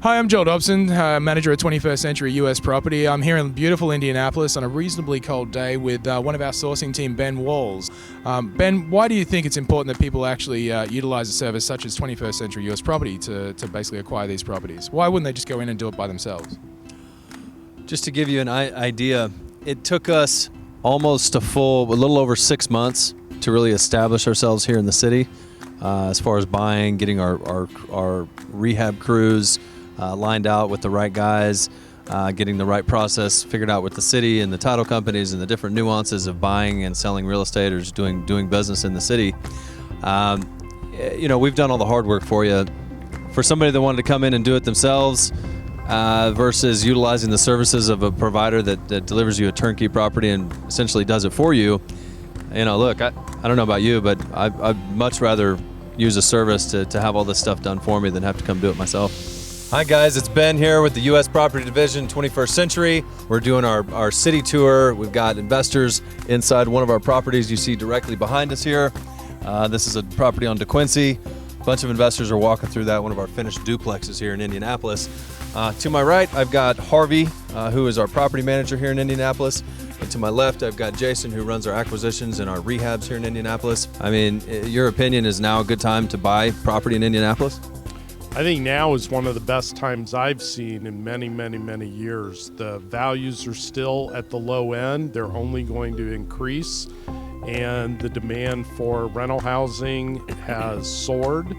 Hi, I'm Joel Dobson, manager at 21st Century U.S Property. I'm here in beautiful Indianapolis on a reasonably cold day with one of our sourcing team, Ben Walls. Ben, why do you think it's important that people actually utilize a service such as 21st Century U.S Property to basically acquire these properties? Why wouldn't they just go in and do it by themselves? Just to give you an idea, it took us almost a little over 6 months to really establish ourselves here in the city, as far as buying, getting our rehab crews lined out with the right guys, getting the right process figured out with the city and the title companies and the different nuances of buying and selling real estate or just doing business in the city. We've done all the hard work for you. For somebody that wanted to come in and do it themselves versus utilizing the services of a provider that delivers you a turnkey property and essentially does it for you, look, I don't know about you, but I'd much rather use a service to have all this stuff done for me than have to come do it myself. Hi guys, it's Ben here with the U.S Property Division, 21st Century. We're doing our city tour. We've got investors inside one of our properties you see directly behind us here. This is a property on DeQuincy. A bunch of investors are walking through that, one of our finished duplexes here in Indianapolis. To my right, I've got Harvey, who is our property manager here in Indianapolis. And to my left, I've got Jason, who runs our acquisitions and our rehabs here in Indianapolis. I mean, your opinion, is now a good time to buy property in Indianapolis? I think now is one of the best times I've seen in many, many, many years. The values are still at the low end. They're only going to increase. And the demand for rental housing has soared.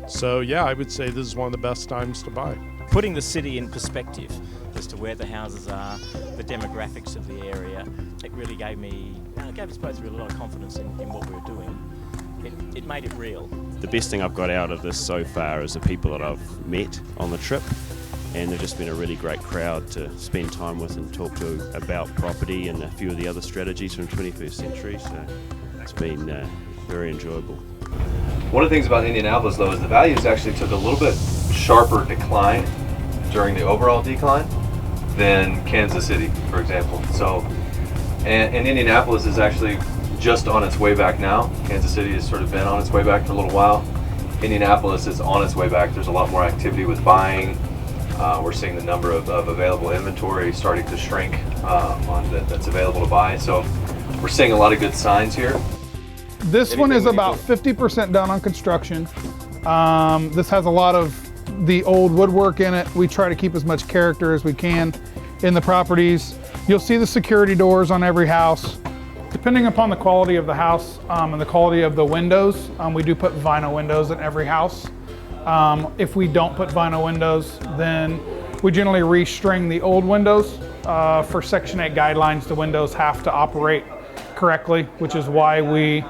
So yeah, I would say this is one of the best times to buy. Putting the city in perspective as to where the houses are, the demographics of the area, it really gave us both really a lot of confidence in what we were doing. It made it real. The best thing I've got out of this so far is the people that I've met on the trip, and they've just been a really great crowd to spend time with and talk to about property and a few of the other strategies from 21st Century, so it's been very enjoyable. One of the things about Indianapolis, though, is the values actually took a little bit sharper decline during the overall decline than Kansas City, for example. So, and Indianapolis is actually just on its way back now. Kansas City has sort of been on its way back for a little while. Indianapolis is on its way back. There's a lot more activity with buying. We're seeing the number of available inventory starting to shrink that's available to buy. So we're seeing a lot of good signs here. This one is about 50% done on construction. This has a lot of the old woodwork in it. We try to keep as much character as we can in the properties. You'll see the security doors on every house. Depending upon the quality of the house and the quality of the windows, we do put vinyl windows in every house. If we don't put vinyl windows, then we generally restring the old windows. For Section 8 guidelines, the windows have to operate correctly, which is why we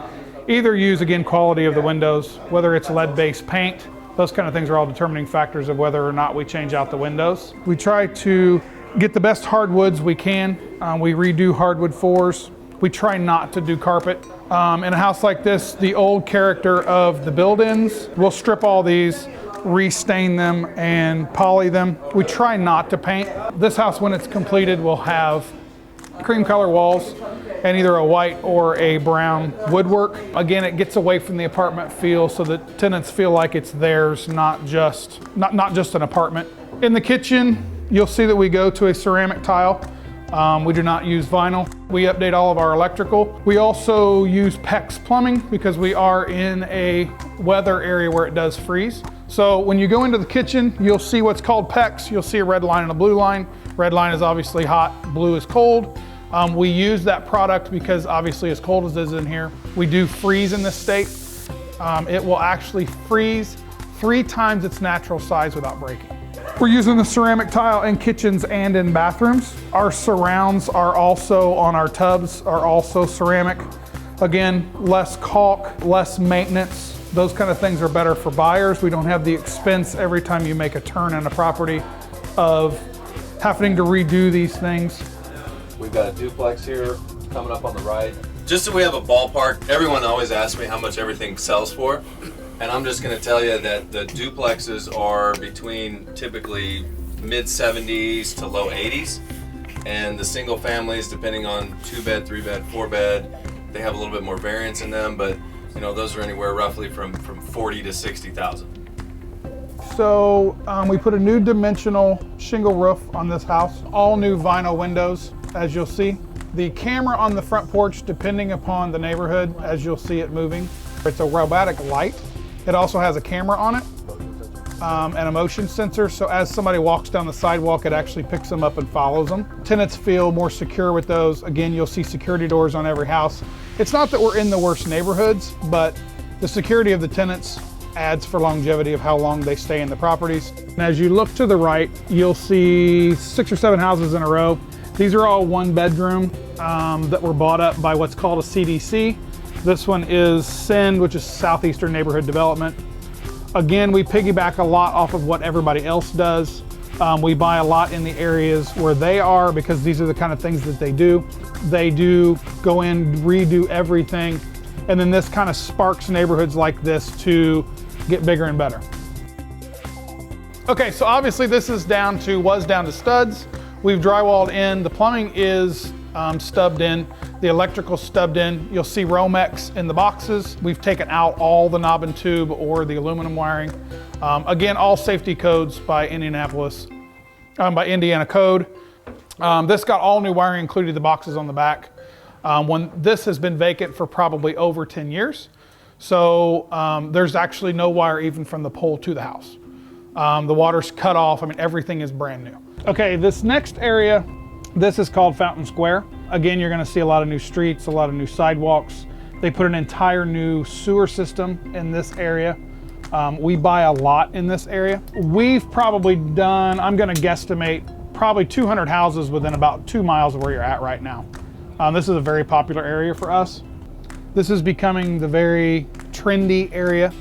either use, again, quality of the windows, whether it's lead-based paint. Those kind of things are all determining factors of whether or not we change out the windows. We try to get the best hardwoods we can. We redo hardwood floors. We try not to do carpet. In a house like this, the old character of the build-ins, we'll strip all these, restain them, and poly them. We try not to paint. This house, when it's completed, will have cream color walls and either a white or a brown woodwork. Again, it gets away from the apartment feel so that tenants feel like it's theirs, not just an apartment. In the kitchen, you'll see that we go to a ceramic tile. We do not use vinyl. We update all of our electrical. We also use PEX plumbing because we are in a weather area where it does freeze. So when you go into the kitchen, you'll see what's called PEX. You'll see a red line and a blue line. Red line is obviously hot, blue is cold. We use that product because obviously as cold as it is in here, we do freeze in this state. It will actually freeze 3 times its natural size without breaking. We're using the ceramic tile in kitchens and in bathrooms. Our surrounds are also on our tubs, are also ceramic. Again, less caulk, less maintenance. Those kind of things are better for buyers. We don't have the expense every time you make a turn in a property of having to redo these things. We've got a duplex here coming up on the right. Just so we have a ballpark, everyone always asks me how much everything sells for. And I'm just going to tell you that the duplexes are between typically mid-70s to low 80s. And the single families, depending on 2-bed, 3-bed, 4-bed, they have a little bit more variance in them, but those are anywhere roughly from 40 to 60,000. So we put a new dimensional shingle roof on this house, all new vinyl windows, as you'll see. The camera on the front porch, depending upon the neighborhood, as you'll see it moving, it's a robotic light. It also has a camera on it and a motion sensor. So as somebody walks down the sidewalk, it actually picks them up and follows them. Tenants feel more secure with those. Again, you'll see security doors on every house. It's not that we're in the worst neighborhoods, but the security of the tenants adds for longevity of how long they stay in the properties. And as you look to the right, you'll see 6 or 7 houses in a row. These are all 1 bedroom that were bought up by what's called a CDC. This one is SEND, which is Southeastern Neighborhood Development. Again, we piggyback a lot off of what everybody else does. We buy a lot in the areas where they are because these are the kind of things that they do. They do go in, redo everything, and then this kind of sparks neighborhoods like this to get bigger and better. Okay, so obviously this is was down to studs. We've drywalled in. The plumbing is stubbed in. The electrical stubbed in. You'll see Romex in the boxes. We've taken out all the knob and tube or the aluminum wiring. Again, all safety codes by Indianapolis, by Indiana code. This got all new wiring, including the boxes on the back. When this has been vacant for probably over 10 years. So there's actually no wire even from the pole to the house. The water's cut off. I mean, everything is brand new. Okay, this next area, this is called Fountain Square. Again, you're gonna see a lot of new streets, a lot of new sidewalks. They put an entire new sewer system in this area. We buy a lot in this area. We've probably done, I'm gonna guesstimate, probably 200 houses within about 2 miles of where you're at right now. This is a very popular area for us. This is becoming the very trendy area,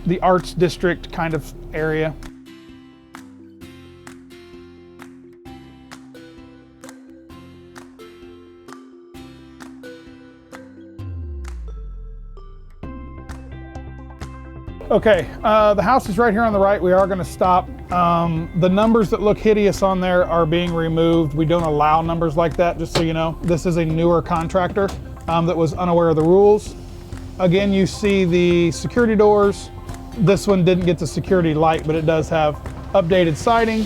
the arts district kind of area. Okay, the house is right here on the right. We are going to stop. The numbers that look hideous on there are being removed. We don't allow numbers like that, just so you know. This is a newer contractor that was unaware of the rules. Again, you see the security doors. This one didn't get the security light, but it does have updated siding,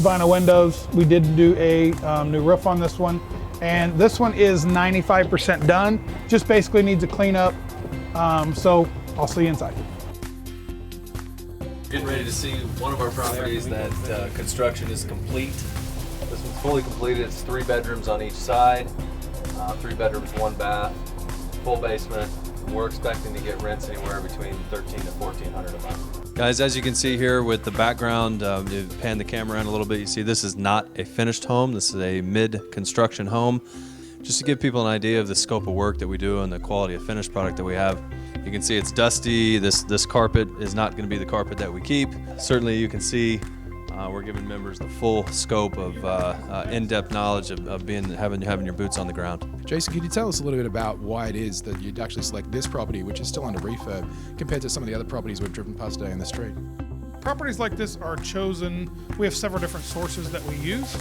vinyl windows. We did do a new roof on this one. And this one is 95% done. Just basically needs a cleanup. So I'll see you inside. Getting ready to see one of our properties that construction is complete. This one's fully completed. It's 3 bedrooms on each side, 3 bedrooms, 1 bath, full basement. We're expecting to get rents anywhere between $1,300 to $1,400 a month. Guys, as you can see here with the background, you pan the camera around a little bit. You see this is not a finished home. This is a mid-construction home. Just to give people an idea of the scope of work that we do and the quality of finished product that we have. You can see it's dusty. This carpet is not going to be the carpet that we keep. Certainly you can see we're giving members the full scope of in-depth knowledge of having your boots on the ground. Jason, could you tell us a little bit about why it is that you'd actually select this property, which is still under refurb, compared to some of the other properties we've driven past today in the street? Properties like this are chosen. We have several different sources that we use.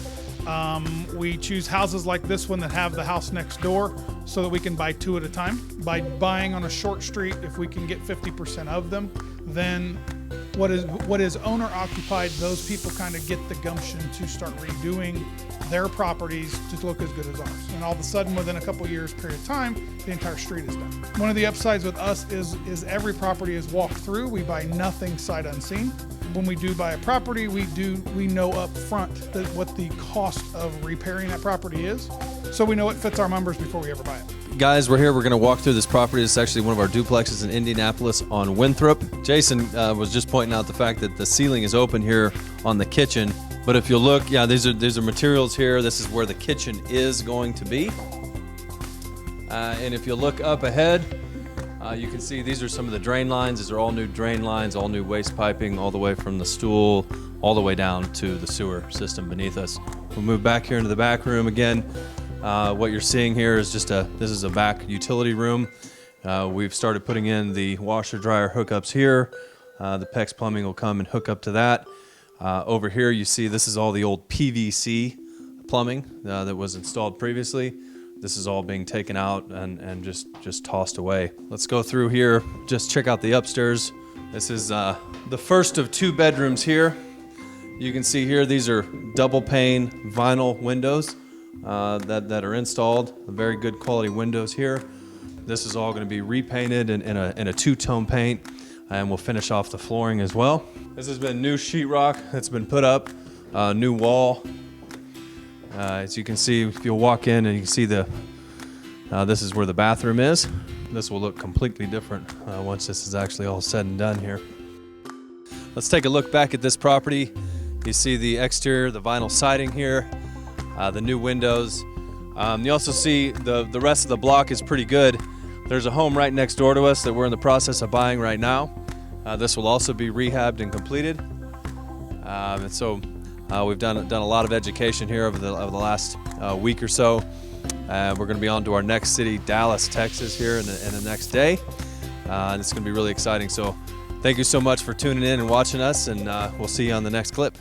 We choose houses like this one that have the house next door so that we can buy 2 at a time. By buying on a short street, if we can get 50% of them, then what is owner occupied, those people kind of get the gumption to start redoing their properties to look as good as ours. And all of a sudden, within a couple years period of time, the entire street is done. One of the upsides with us is every property is walked through. We buy nothing sight unseen. When we do buy a property, we know up front what the cost of repairing that property is. So we know it fits our numbers before we ever buy it. Guys, we're here. We're going to walk through this property. It's actually one of our duplexes in Indianapolis on Winthrop. Jason was just pointing out the fact that the ceiling is open here on the kitchen. But if you look, yeah, these are materials here. This is where the kitchen is going to be. And if you look up ahead, you can see these are some of the drain lines. These are all new drain lines, all new waste piping, all the way from the stool, all the way down to the sewer system beneath us. We'll move back here into the back room again. What you're seeing here is this is a back utility room. We've started putting in the washer dryer hookups here. The PEX plumbing will come and hook up to that. Over here you see this is all the old PVC plumbing that was installed previously. This is all being taken out and just tossed away. Let's go through here, just check out the upstairs This is the first of 2 bedrooms here. You can see here these are double pane vinyl windows that are installed. Very good quality windows here. This is all going to be repainted in a 2-tone paint, and we'll finish off the flooring as well. This has been new sheetrock that's been put up, new wall. As you can see, if you'll walk in and you can see this is where the bathroom is. This will look completely different once this is actually all said and done here. Let's take a look back at this property. You see the exterior, the vinyl siding here, the new windows. You also see the rest of the block is pretty good. There's a home right next door to us that we're in the process of buying right now. This will also be rehabbed and completed. And so we've done a lot of education here over the last week or so. We're going to be on to our next city, Dallas, Texas, here in the next day. And it's going to be really exciting. So thank you so much for tuning in and watching us, and we'll see you on the next clip.